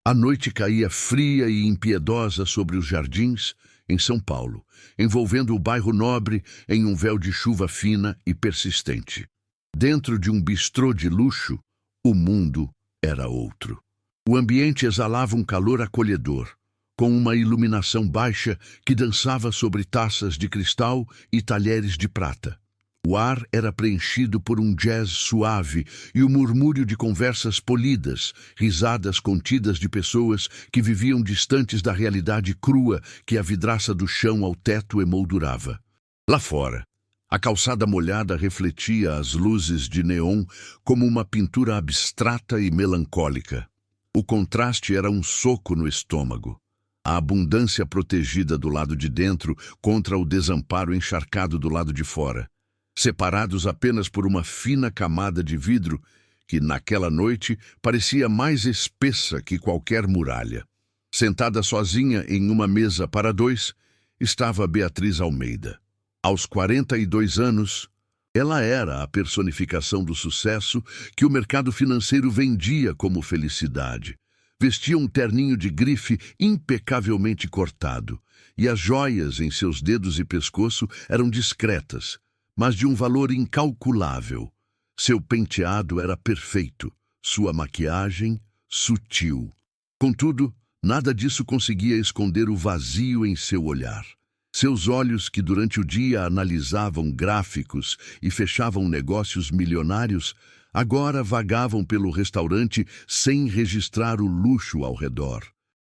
A noite caía fria e impiedosa sobre os jardins, em São Paulo, envolvendo o bairro nobre em um véu de chuva fina e persistente. Dentro de um bistrô de luxo, o mundo era outro. O ambiente exalava um calor acolhedor, com uma iluminação baixa que dançava sobre taças de cristal e talheres de prata. O ar era preenchido por um jazz suave e o murmúrio de conversas polidas, risadas contidas de pessoas que viviam distantes da realidade crua que a vidraça do chão ao teto emoldurava. Lá fora, a calçada molhada refletia as luzes de neon como uma pintura abstrata e melancólica. O contraste era um soco no estômago. A abundância protegida do lado de dentro contra o desamparo encharcado do lado de fora, separados apenas por uma fina camada de vidro que, naquela noite, parecia mais espessa que qualquer muralha. Sentada sozinha em uma mesa para dois, estava Beatriz Almeida. Aos 42 anos, ela era a personificação do sucesso que o mercado financeiro vendia como felicidade. Vestia um terninho de grife impecavelmente cortado, e as joias em seus dedos e pescoço eram discretas, mas de um valor incalculável. Seu penteado era perfeito, sua maquiagem sutil. Contudo, nada disso conseguia esconder o vazio em seu olhar. Seus olhos, que durante o dia analisavam gráficos e fechavam negócios milionários, agora vagavam pelo restaurante sem registrar o luxo ao redor.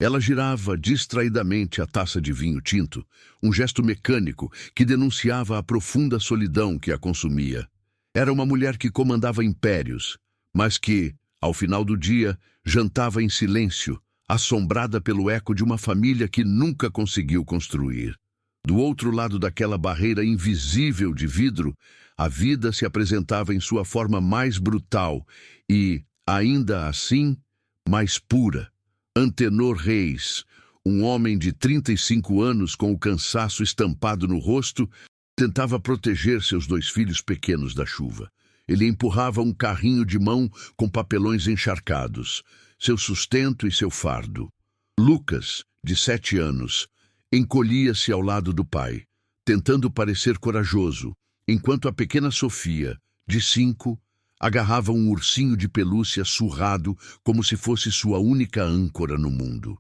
Ela girava distraidamente a taça de vinho tinto, um gesto mecânico que denunciava a profunda solidão que a consumia. Era uma mulher que comandava impérios, mas que, ao final do dia, jantava em silêncio, assombrada pelo eco de uma família que nunca conseguiu construir. Do outro lado daquela barreira invisível de vidro, a vida se apresentava em sua forma mais brutal e, ainda assim, mais pura. Antenor Reis, um homem de 35 anos com o cansaço estampado no rosto, tentava proteger seus 2 filhos pequenos da chuva. Ele empurrava um carrinho de mão com papelões encharcados, seu sustento e seu fardo. Lucas, de 7 anos, encolhia-se ao lado do pai, tentando parecer corajoso, enquanto a pequena Sofia, de 5, agarrava um ursinho de pelúcia surrado como se fosse sua única âncora no mundo.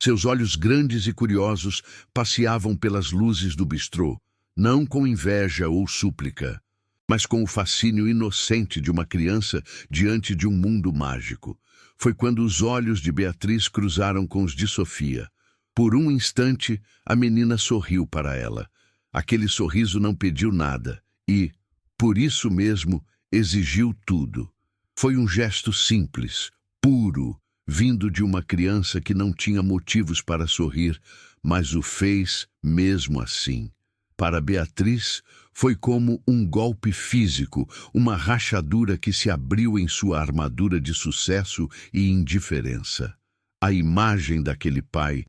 Seus olhos grandes e curiosos passeavam pelas luzes do bistrô, não com inveja ou súplica, mas com o fascínio inocente de uma criança diante de um mundo mágico. Foi quando os olhos de Beatriz cruzaram com os de Sofia. Por um instante, a menina sorriu para ela. Aquele sorriso não pediu nada e, por isso mesmo, exigiu tudo. Foi um gesto simples, puro, vindo de uma criança que não tinha motivos para sorrir, mas o fez mesmo assim. Para Beatriz, foi como um golpe físico, uma rachadura que se abriu em sua armadura de sucesso e indiferença. A imagem daquele pai,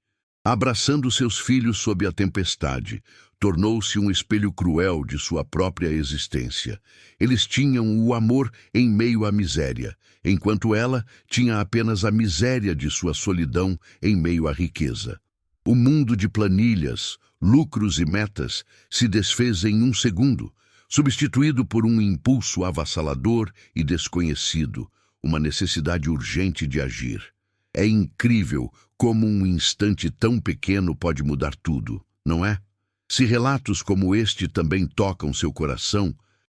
abraçando seus filhos sob a tempestade, tornou-se um espelho cruel de sua própria existência. Eles tinham o amor em meio à miséria, enquanto ela tinha apenas a miséria de sua solidão em meio à riqueza. O mundo de planilhas, lucros e metas se desfez em um segundo, substituído por um impulso avassalador e desconhecido, uma necessidade urgente de agir. É incrível como um instante tão pequeno pode mudar tudo, não é? Se relatos como este também tocam seu coração,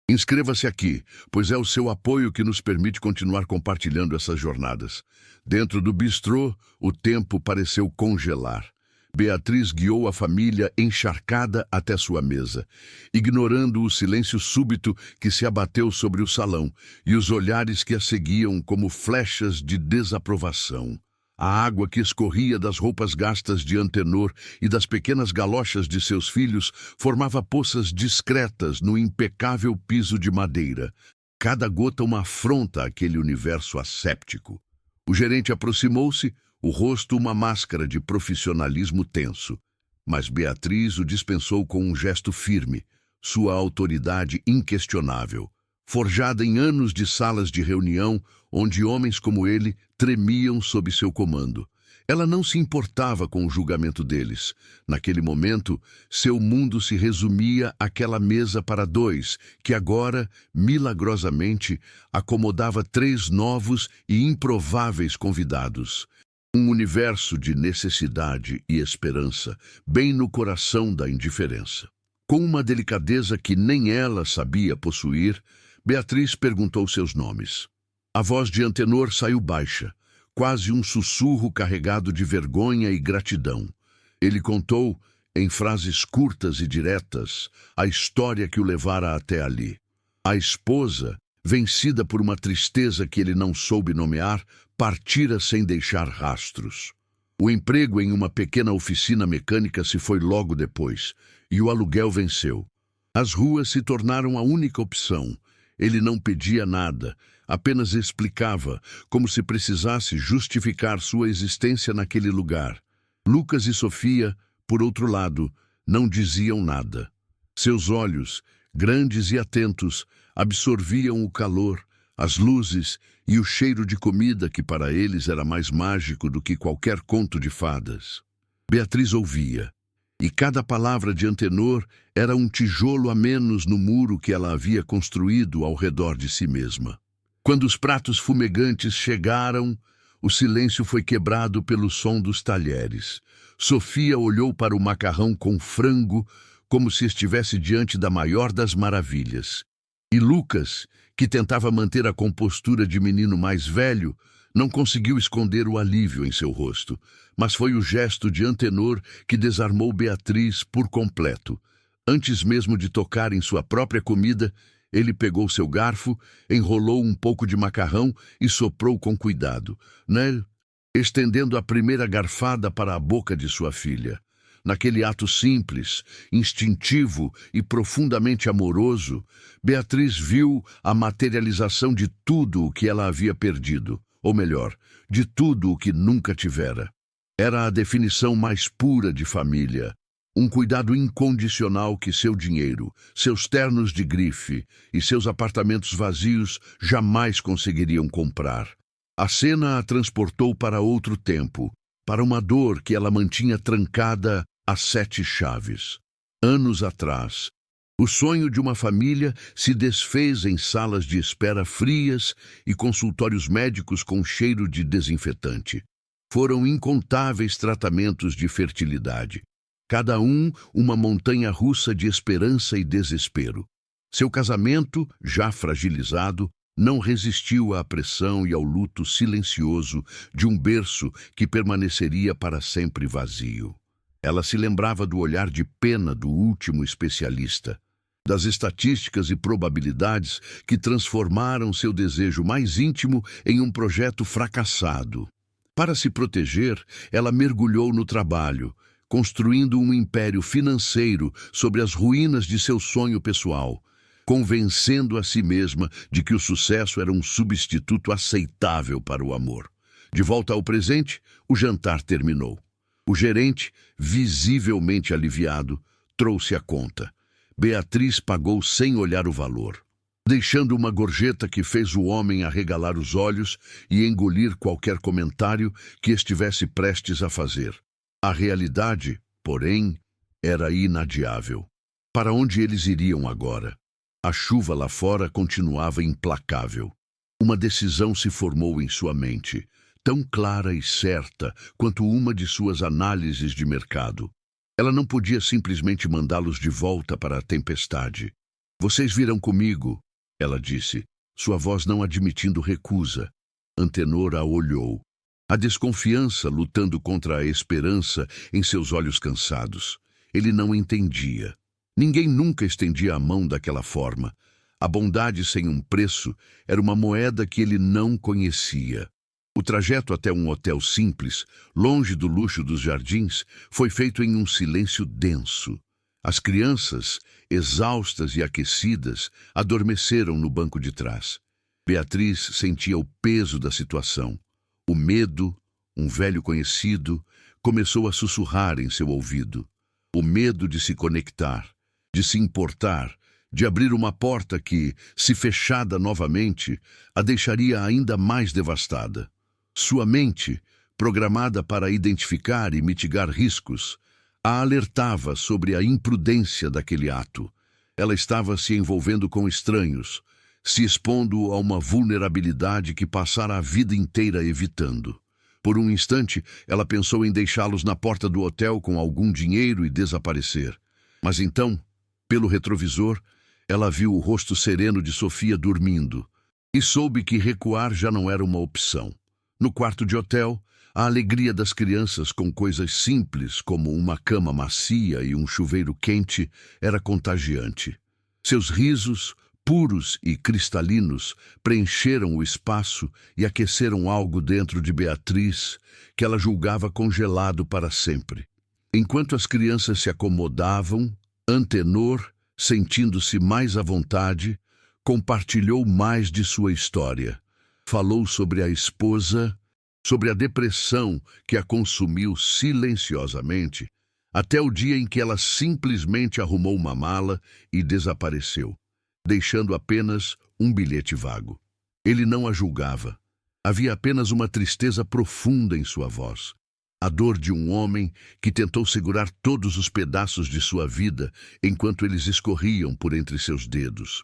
inscreva-se aqui, pois é o seu apoio que nos permite continuar compartilhando essas jornadas. Dentro do bistrô, o tempo pareceu congelar. Beatriz guiou a família encharcada até sua mesa, ignorando o silêncio súbito que se abateu sobre o salão e os olhares que a seguiam como flechas de desaprovação. A água que escorria das roupas gastas de Antenor e das pequenas galochas de seus filhos formava poças discretas no impecável piso de madeira, cada gota uma afronta àquele universo asséptico. O gerente aproximou-se, o rosto uma máscara de profissionalismo tenso, mas Beatriz o dispensou com um gesto firme, sua autoridade inquestionável, forjada em anos de salas de reunião onde homens como ele tremiam sob seu comando. Ela não se importava com o julgamento deles. Naquele momento, seu mundo se resumia àquela mesa para dois, que agora, milagrosamente, acomodava 3 novos e improváveis convidados. Um universo de necessidade e esperança, bem no coração da indiferença. Com uma delicadeza que nem ela sabia possuir, Beatriz perguntou seus nomes. A voz de Antenor saiu baixa, quase um sussurro carregado de vergonha e gratidão. Ele contou, em frases curtas e diretas, a história que o levara até ali. A esposa, vencida por uma tristeza que ele não soube nomear, partira sem deixar rastros. O emprego em uma pequena oficina mecânica se foi logo depois, e o aluguel venceu. As ruas se tornaram a única opção. Ele não pedia nada, apenas explicava, como se precisasse justificar sua existência naquele lugar. Lucas e Sofia, por outro lado, não diziam nada. Seus olhos, grandes e atentos, absorviam o calor, as luzes e o cheiro de comida que para eles era mais mágico do que qualquer conto de fadas. Beatriz ouvia, e cada palavra de Antenor era um tijolo a menos no muro que ela havia construído ao redor de si mesma. Quando os pratos fumegantes chegaram, o silêncio foi quebrado pelo som dos talheres. Sofia olhou para o macarrão com frango, como se estivesse diante da maior das maravilhas. E Lucas, que tentava manter a compostura de menino mais velho, não conseguiu esconder o alívio em seu rosto, mas foi o gesto de Antenor que desarmou Beatriz por completo. Antes mesmo de tocar em sua própria comida, ele pegou seu garfo, enrolou um pouco de macarrão e soprou com cuidado, estendendo a primeira garfada para a boca de sua filha. Naquele ato simples, instintivo e profundamente amoroso, Beatriz viu a materialização de tudo o que ela havia perdido, ou melhor, de tudo o que nunca tivera. Era a definição mais pura de família, um cuidado incondicional que seu dinheiro, seus ternos de grife e seus apartamentos vazios jamais conseguiriam comprar. A cena a transportou para outro tempo, para uma dor que ela mantinha trancada a 7 chaves. Anos atrás, o sonho de uma família se desfez em salas de espera frias e consultórios médicos com cheiro de desinfetante. Foram incontáveis tratamentos de fertilidade, cada um uma montanha-russa de esperança e desespero. Seu casamento, já fragilizado, não resistiu à pressão e ao luto silencioso de um berço que permaneceria para sempre vazio. Ela se lembrava do olhar de pena do último especialista, das estatísticas e probabilidades que transformaram seu desejo mais íntimo em um projeto fracassado. Para se proteger, ela mergulhou no trabalho, construindo um império financeiro sobre as ruínas de seu sonho pessoal, convencendo a si mesma de que o sucesso era um substituto aceitável para o amor. De volta ao presente, o jantar terminou. O gerente, visivelmente aliviado, trouxe a conta. Beatriz pagou sem olhar o valor, deixando uma gorjeta que fez o homem arregalar os olhos e engolir qualquer comentário que estivesse prestes a fazer. A realidade, porém, era inadiável. Para onde eles iriam agora? A chuva lá fora continuava implacável. Uma decisão se formou em sua mente, tão clara e certa quanto uma de suas análises de mercado. Ela não podia simplesmente mandá-los de volta para a tempestade. "Vocês virão comigo", ela disse, sua voz não admitindo recusa. Antenor a olhou, a desconfiança lutando contra a esperança em seus olhos cansados. Ele não entendia. Ninguém nunca estendia a mão daquela forma. A bondade sem um preço era uma moeda que ele não conhecia. O trajeto até um hotel simples, longe do luxo dos jardins, foi feito em um silêncio denso. As crianças, exaustas e aquecidas, adormeceram no banco de trás. Beatriz sentia o peso da situação. O medo, um velho conhecido, começou a sussurrar em seu ouvido. O medo de se conectar, de se importar, de abrir uma porta que, se fechada novamente, a deixaria ainda mais devastada. Sua mente, programada para identificar e mitigar riscos, a alertava sobre a imprudência daquele ato. Ela estava se envolvendo com estranhos, se expondo a uma vulnerabilidade que passara a vida inteira evitando. Por um instante, ela pensou em deixá-los na porta do hotel com algum dinheiro e desaparecer. Mas então, pelo retrovisor, ela viu o rosto sereno de Sofia dormindo e soube que recuar já não era uma opção. No quarto de hotel, a alegria das crianças com coisas simples como uma cama macia e um chuveiro quente era contagiante. Seus risos, puros e cristalinos, preencheram o espaço e aqueceram algo dentro de Beatriz que ela julgava congelado para sempre. Enquanto as crianças se acomodavam, Antenor, sentindo-se mais à vontade, compartilhou mais de sua história. Falou sobre a esposa, sobre a depressão que a consumiu silenciosamente, até o dia em que ela simplesmente arrumou uma mala e desapareceu, deixando apenas um bilhete vago. Ele não a julgava. Havia apenas uma tristeza profunda em sua voz. A dor de um homem que tentou segurar todos os pedaços de sua vida enquanto eles escorriam por entre seus dedos.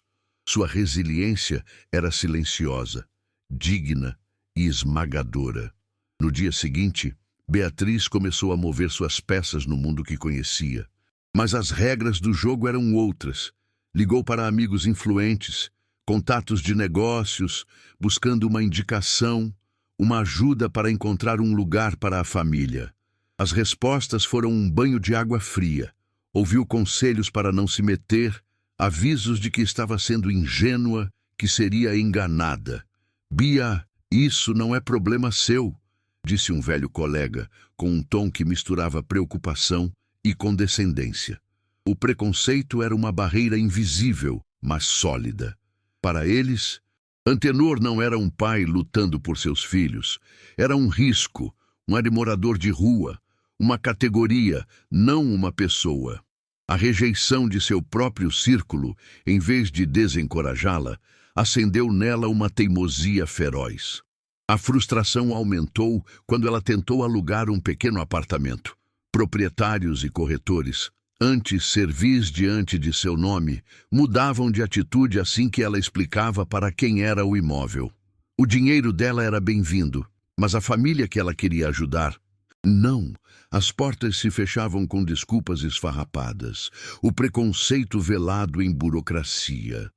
Sua resiliência era silenciosa, digna e esmagadora. No dia seguinte, Beatriz começou a mover suas peças no mundo que conhecia. Mas as regras do jogo eram outras. Ligou para amigos influentes, contatos de negócios, buscando uma indicação, uma ajuda para encontrar um lugar para a família. As respostas foram um banho de água fria. Ouviu conselhos para não se meter, avisos de que estava sendo ingênua, que seria enganada. "Bia, isso não é problema seu", disse um velho colega, com um tom que misturava preocupação e condescendência. O preconceito era uma barreira invisível, mas sólida. Para eles, Antenor não era um pai lutando por seus filhos. Era um risco, um admirador de rua, uma categoria, não uma pessoa. A rejeição de seu próprio círculo, em vez de desencorajá-la, acendeu nela uma teimosia feroz. A frustração aumentou quando ela tentou alugar um pequeno apartamento. Proprietários e corretores, antes servis diante de seu nome, mudavam de atitude assim que ela explicava para quem era o imóvel. O dinheiro dela era bem-vindo, mas a família que ela queria ajudar, não. As portas se fechavam com desculpas esfarrapadas, o preconceito velado em burocracia.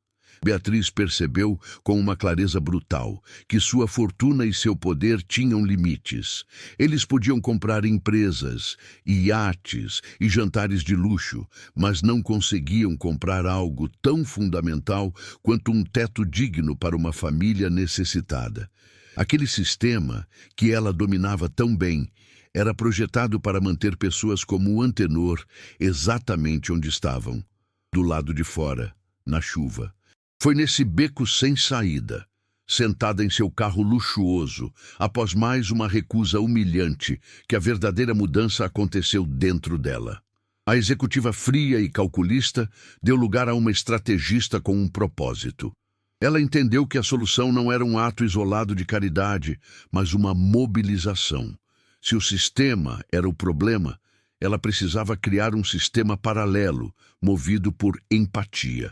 Beatriz percebeu com uma clareza brutal que sua fortuna e seu poder tinham limites. Eles podiam comprar empresas, iates e jantares de luxo, mas não conseguiam comprar algo tão fundamental quanto um teto digno para uma família necessitada. Aquele sistema, que ela dominava tão bem, era projetado para manter pessoas como o Antenor exatamente onde estavam, do lado de fora, na chuva. Foi nesse beco sem saída, sentada em seu carro luxuoso, após mais uma recusa humilhante, que a verdadeira mudança aconteceu dentro dela. A executiva fria e calculista deu lugar a uma estrategista com um propósito. Ela entendeu que a solução não era um ato isolado de caridade, mas uma mobilização. Se o sistema era o problema, ela precisava criar um sistema paralelo, movido por empatia.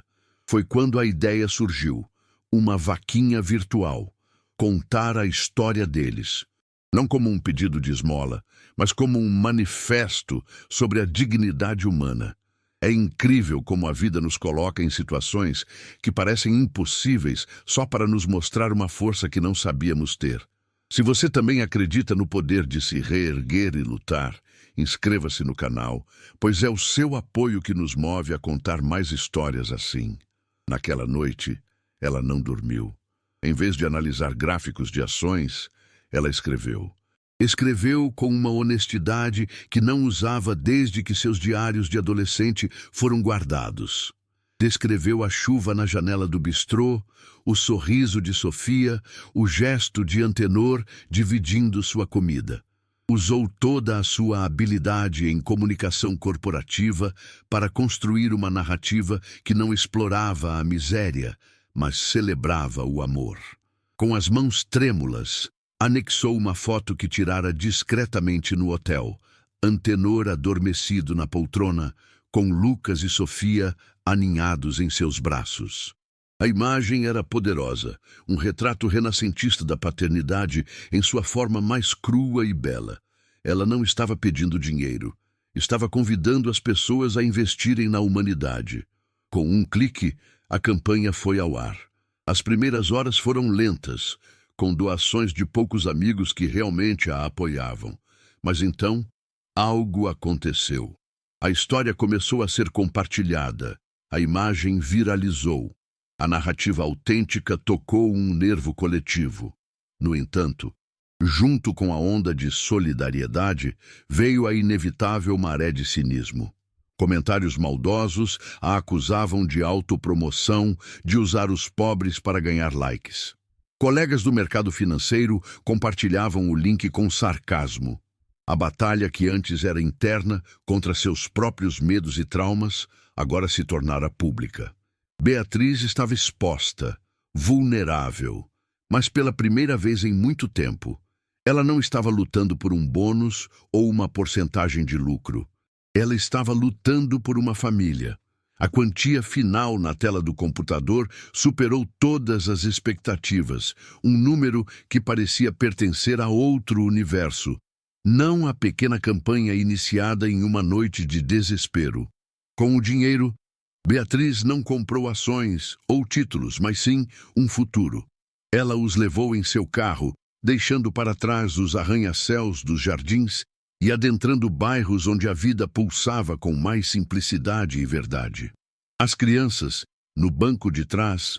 Foi quando a ideia surgiu, uma vaquinha virtual, contar a história deles. Não como um pedido de esmola, mas como um manifesto sobre a dignidade humana. É incrível como a vida nos coloca em situações que parecem impossíveis só para nos mostrar uma força que não sabíamos ter. Se você também acredita no poder de se reerguer e lutar, inscreva-se no canal, pois é o seu apoio que nos move a contar mais histórias assim. Naquela noite, ela não dormiu. Em vez de analisar gráficos de ações, ela escreveu. Escreveu com uma honestidade que não usava desde que seus diários de adolescente foram guardados. Descreveu a chuva na janela do bistrô, o sorriso de Sofia, o gesto de Antenor dividindo sua comida. Usou toda a sua habilidade em comunicação corporativa para construir uma narrativa que não explorava a miséria, mas celebrava o amor. Com as mãos trêmulas, Anexou uma foto que tirara discretamente no hotel, Antenor adormecido na poltrona, com Lucas e Sofia aninhados em seus braços. A imagem era poderosa, um retrato renascentista da paternidade em sua forma mais crua e bela. Ela não estava pedindo dinheiro, estava convidando as pessoas a investirem na humanidade. Com um clique, a campanha foi ao ar. As primeiras horas foram lentas, com doações de poucos amigos que realmente a apoiavam. Mas então, algo aconteceu. A história começou a ser compartilhada, a imagem viralizou. A narrativa autêntica tocou um nervo coletivo. No entanto, junto com a onda de solidariedade, veio a inevitável maré de cinismo. Comentários maldosos a acusavam de autopromoção, de usar os pobres para ganhar likes. Colegas do mercado financeiro compartilhavam o link com sarcasmo. A batalha que antes era interna contra seus próprios medos e traumas, agora se tornara pública. Beatriz estava exposta, vulnerável, mas pela primeira vez em muito tempo, ela não estava lutando por um bônus ou uma porcentagem de lucro. Ela estava lutando por uma família. A quantia final na tela do computador superou todas as expectativas, um número que parecia pertencer a outro universo, não a pequena campanha iniciada em uma noite de desespero. Com o dinheiro, Beatriz não comprou ações ou títulos, mas sim um futuro. Ela os levou em seu carro, deixando para trás os arranha-céus dos jardins e adentrando bairros onde a vida pulsava com mais simplicidade e verdade. As crianças, no banco de trás,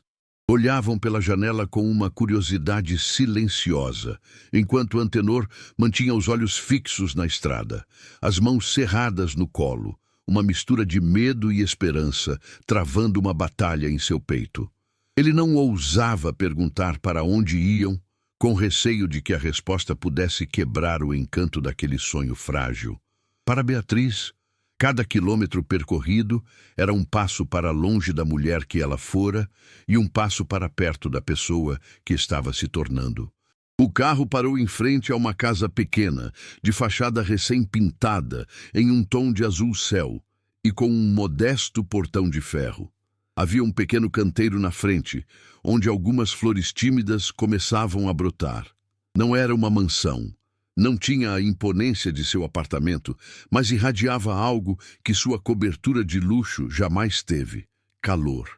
olhavam pela janela com uma curiosidade silenciosa, enquanto Antenor mantinha os olhos fixos na estrada, as mãos cerradas no colo, uma mistura de medo e esperança, travando uma batalha em seu peito. Ele não ousava perguntar para onde iam, com receio de que a resposta pudesse quebrar o encanto daquele sonho frágil. Para Beatriz, cada quilômetro percorrido era um passo para longe da mulher que ela fora e um passo para perto da pessoa que estava se tornando. O carro parou em frente a uma casa pequena, de fachada recém-pintada, em um tom de azul céu, e com um modesto portão de ferro. Havia um pequeno canteiro na frente, onde algumas flores tímidas começavam a brotar. Não era uma mansão, não tinha a imponência de seu apartamento, mas irradiava algo que sua cobertura de luxo jamais teve: calor,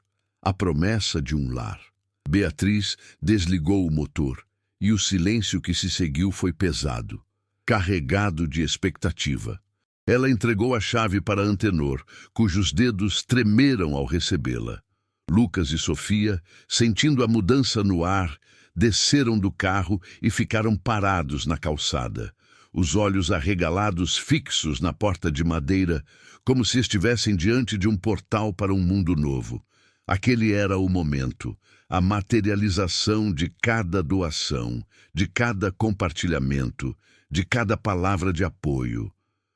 a promessa de um lar. Beatriz desligou o motor, e o silêncio que se seguiu foi pesado, carregado de expectativa. Ela entregou a chave para Antenor, cujos dedos tremeram ao recebê-la. Lucas e Sofia, sentindo a mudança no ar, desceram do carro e ficaram parados na calçada, os olhos arregalados fixos na porta de madeira, como se estivessem diante de um portal para um mundo novo. Aquele era o momento, a materialização de cada doação, de cada compartilhamento, de cada palavra de apoio.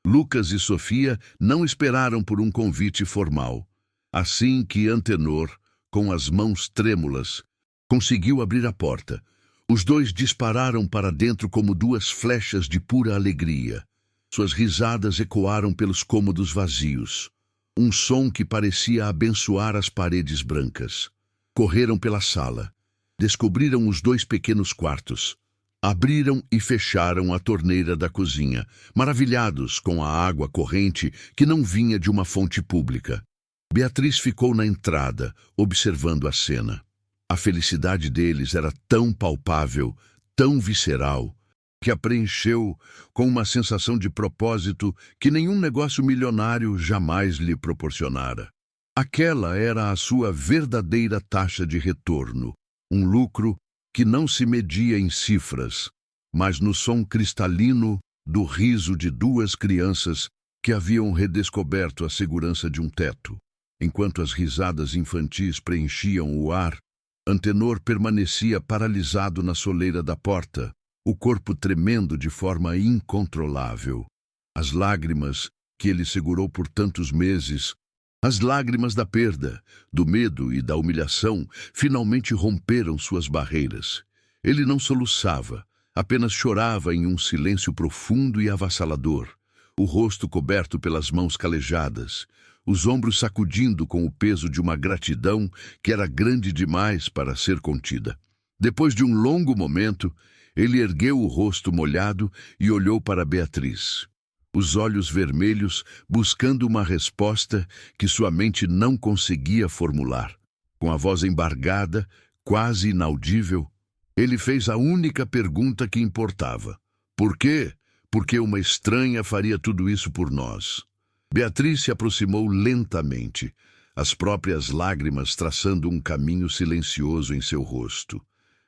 Lucas e Sofia não esperaram por um convite formal. Assim que Antenor, com as mãos trêmulas, conseguiu abrir a porta, os dois dispararam para dentro como duas flechas de pura alegria. Suas risadas ecoaram pelos cômodos vazios, um som que parecia abençoar as paredes brancas. Correram pela sala, descobriram os dois pequenos quartos, abriram e fecharam a torneira da cozinha, maravilhados com a água corrente que não vinha de uma fonte pública. Beatriz ficou na entrada, observando a cena. A felicidade deles era tão palpável, tão visceral, que a preencheu com uma sensação de propósito que nenhum negócio milionário jamais lhe proporcionara. Aquela era a sua verdadeira taxa de retorno, um lucro que não se media em cifras, mas no som cristalino do riso de duas crianças que haviam redescoberto a segurança de um teto. Enquanto as risadas infantis preenchiam o ar, Antenor permanecia paralisado na soleira da porta, o corpo tremendo de forma incontrolável. As lágrimas que ele segurou por tantos meses, as lágrimas da perda, do medo e da humilhação, finalmente romperam suas barreiras. Ele não soluçava, Apenas chorava em um silêncio profundo e avassalador, o rosto coberto pelas mãos calejadas, os ombros sacudindo com o peso de uma gratidão que era grande demais para ser contida. Depois de um longo momento, ele ergueu o rosto molhado e olhou para Beatriz, os olhos vermelhos buscando uma resposta que sua mente não conseguia formular. Com a voz embargada, quase inaudível, ele fez a única pergunta que importava. Por quê? Porque uma estranha faria tudo isso por nós. Beatriz se aproximou lentamente, as próprias lágrimas traçando um caminho silencioso em seu rosto.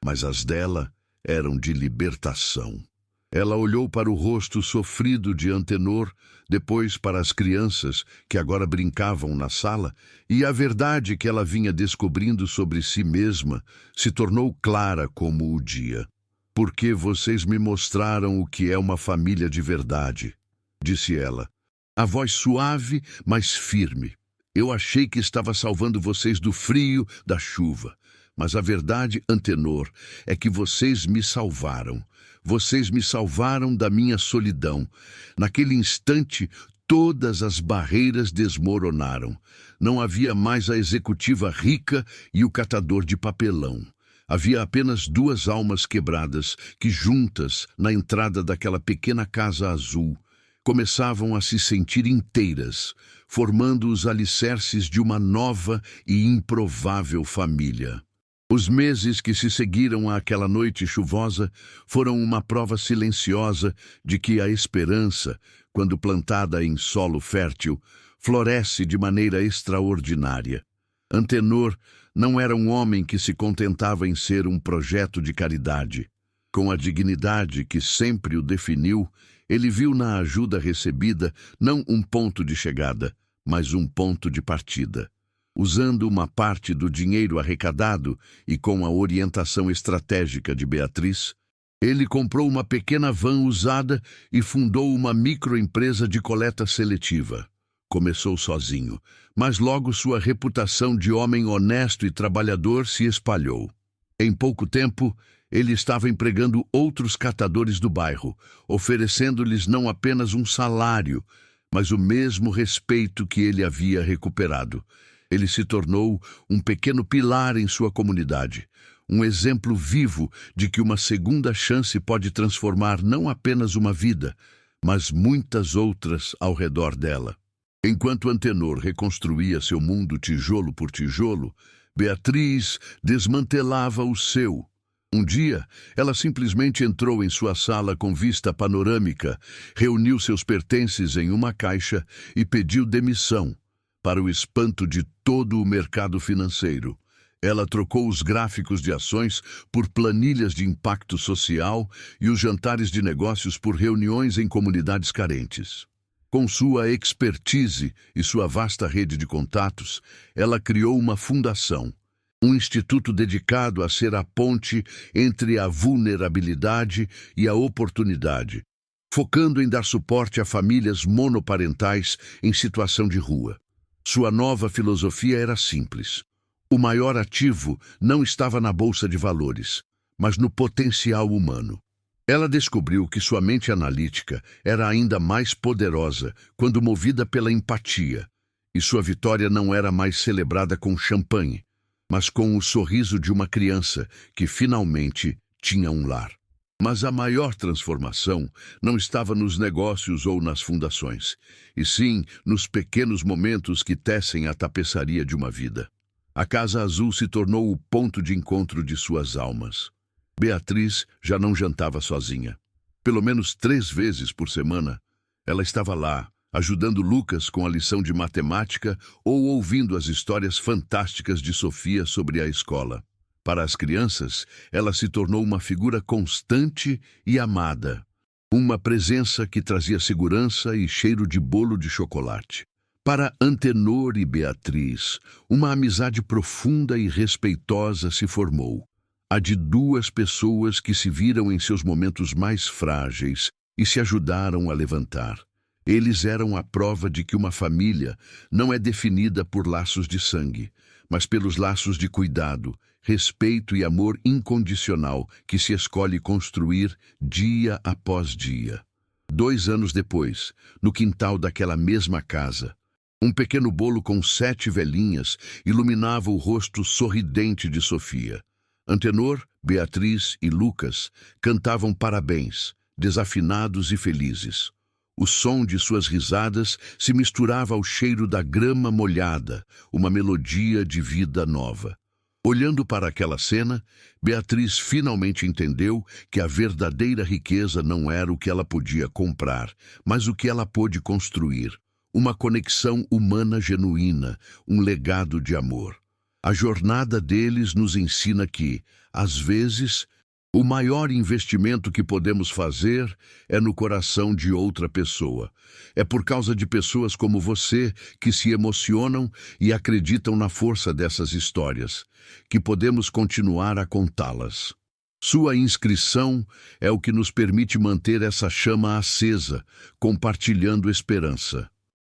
Mas as dela eram de libertação. Ela olhou para o rosto sofrido de Antenor, depois para as crianças que agora brincavam na sala, e a verdade que ela vinha descobrindo sobre si mesma se tornou clara como o dia. Porque vocês me mostraram o que é uma família de verdade, disse ela, a voz suave, mas firme. Eu achei que estava salvando vocês do frio, da chuva. Mas a verdade, Antenor, é que vocês me salvaram. Vocês me salvaram da minha solidão. Naquele instante, todas as barreiras desmoronaram. Não havia mais a executiva rica e o catador de papelão. Havia apenas duas almas quebradas que, juntas, na entrada daquela pequena casa azul, começavam a se sentir inteiras, formando os alicerces de uma nova e improvável família. Os meses que se seguiram àquela noite chuvosa foram uma prova silenciosa de que a esperança, quando plantada em solo fértil, floresce de maneira extraordinária. Antenor não era um homem que se contentava em ser um projeto de caridade. Com a dignidade que sempre o definiu, ele viu na ajuda recebida não um ponto de chegada, mas um ponto de partida. Usando uma parte do dinheiro arrecadado e com a orientação estratégica de Beatriz, ele comprou uma pequena van usada e fundou uma microempresa de coleta seletiva. Começou sozinho, mas logo sua reputação de homem honesto e trabalhador se espalhou. Em pouco tempo, ele estava empregando outros catadores do bairro, oferecendo-lhes não apenas um salário, mas o mesmo respeito que ele havia recuperado. Ele se tornou um pequeno pilar em sua comunidade, um exemplo vivo de que uma segunda chance pode transformar não apenas uma vida, mas muitas outras ao redor dela. Enquanto Antenor reconstruía seu mundo tijolo por tijolo, Beatriz desmantelava o seu. Um dia, ela simplesmente entrou em sua sala com vista panorâmica, reuniu seus pertences em uma caixa e pediu demissão. Para o espanto de todo o mercado financeiro, ela trocou os gráficos de ações por planilhas de impacto social e os jantares de negócios por reuniões em comunidades carentes. Com sua expertise e sua vasta rede de contatos, ela criou uma fundação, um instituto dedicado a ser a ponte entre a vulnerabilidade e a oportunidade, focando em dar suporte a famílias monoparentais em situação de rua. Sua nova filosofia era simples. O maior ativo não estava na bolsa de valores, mas no potencial humano. Ela descobriu que sua mente analítica era ainda mais poderosa quando movida pela empatia, e sua vitória não era mais celebrada com champanhe, mas com o sorriso de uma criança que finalmente tinha um lar. Mas a maior transformação não estava nos negócios ou nas fundações, e sim nos pequenos momentos que tecem a tapeçaria de uma vida. A Casa Azul se tornou o ponto de encontro de suas almas. Beatriz já não jantava sozinha. Pelo menos 3 vezes por semana, ela estava lá, ajudando Lucas com a lição de matemática ou ouvindo as histórias fantásticas de Sofia sobre a escola. Para as crianças, ela se tornou uma figura constante e amada, uma presença que trazia segurança e cheiro de bolo de chocolate. Para Antenor e Beatriz, uma amizade profunda e respeitosa se formou, a de 2 pessoas que se viram em seus momentos mais frágeis e se ajudaram a levantar. Eles eram a prova de que uma família não é definida por laços de sangue, mas pelos laços de cuidado, respeito e amor incondicional que se escolhe construir dia após dia. 2 anos depois, no quintal daquela mesma casa, um pequeno bolo com 7 velhinhas iluminava o rosto sorridente de Sofia. Antenor, Beatriz e Lucas cantavam parabéns, desafinados e felizes. O som de suas risadas se misturava ao cheiro da grama molhada, uma melodia de vida nova. Olhando para aquela cena, Beatriz finalmente entendeu que a verdadeira riqueza não era o que ela podia comprar, mas o que ela pôde construir. Uma conexão humana genuína, um legado de amor. A jornada deles nos ensina que, às vezes, o maior investimento que podemos fazer é no coração de outra pessoa. É por causa de pessoas como você que se emocionam e acreditam na força dessas histórias, que podemos continuar a contá-las. Sua inscrição é o que nos permite manter essa chama acesa, compartilhando esperança.